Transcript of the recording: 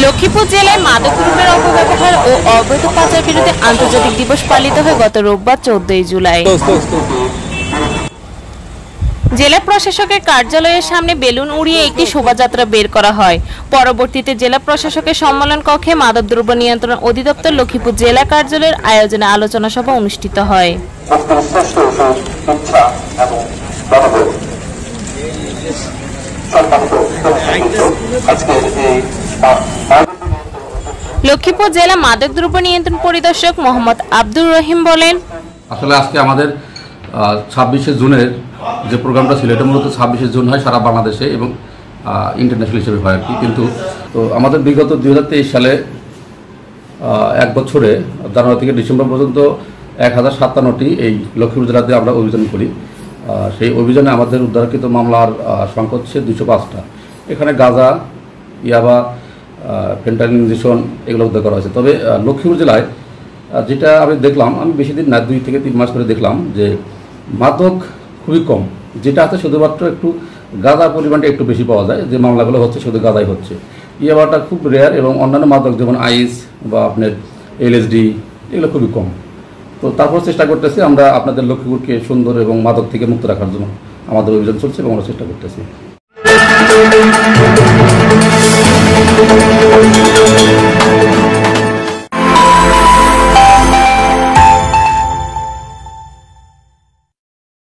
লক্ষ্মীপুর জেলায় মাদক দ্রব্যের অপব্যবহার ও অবৈধ পাচার বিরুদ্ধে আন্তর্জাতিক দিবস পালিত হয় গত রোববার 14 জুলাই। জেলা প্রশাসকের কার্যালয়ের সামনে বেলুন উড়িয়ে একটি শোভাযাত্রা বের করা হয়। পরবর্তীতে জেলা প্রশাসকের সম্মেলন কক্ষে মাদকদ্রব্য নিয়ন্ত্রণ অধিদপ্তর লক্ষ্মীপুর জেলা কার্যালয়ের আয়োজনে আলোচনা সভা অনুষ্ঠিত হয়। লক্ষ্মীপুর জেলা মাদকদ্রব্য নিয়ন্ত্রণ পরিদর্শক মোহাম্মদ আব্দুর রহিম বলেন, আসলে আজকে আমাদের 26শে জুনের যে প্রোগ্রামটা ছিল এটা মূলত 26শে জুন হয় সারা বাংলাদেশে এবং ইন্টারন্যাশনাল হিসেবে হয় আর কি। কিন্তু তো আমাদের বিগত 2023 সালে এক বছরে জানুয়ারি থেকে ডিসেম্বর পর্যন্ত 1057টি এই লক্ষ্মীপুর জেলাতে আমরা অভিযান করি। সেই অভিযানে আমাদের উদ্ধারকৃত মামলার সংখ্যা হচ্ছে 205টা। এখানে গাঁজা, ইয়াবা, ফেন্টানিল ইনজেকশন এগুলো উদ্ধার করা হয়েছে। তবে লক্ষ্মীপুর জেলায় যেটা আমি দেখলাম, আমি বেশি দিন না 2 থেকে 3 মাস করে দেখলাম যে মাদক খুবই কম, যেটা আছে শুধুমাত্র একটু গাঁজার পরিমাণটা একটু বেশি পাওয়া যায়। যে মামলাগুলো হচ্ছে শুধু গাঁজাই হচ্ছে, ইয়াবাটা খুব রেয়ার এবং অন্যান্য মাদক যেমন আইস বা আপনার LSD এগুলো খুবই কম। তো তারপর চেষ্টা করতেছি আমরা আপনাদের লক্ষ্মীপুরকে সুন্দর এবং মাদক থেকে মুক্ত রাখার জন্য আমাদের অভিযান চলছে এবং আমরা চেষ্টা করতেছি।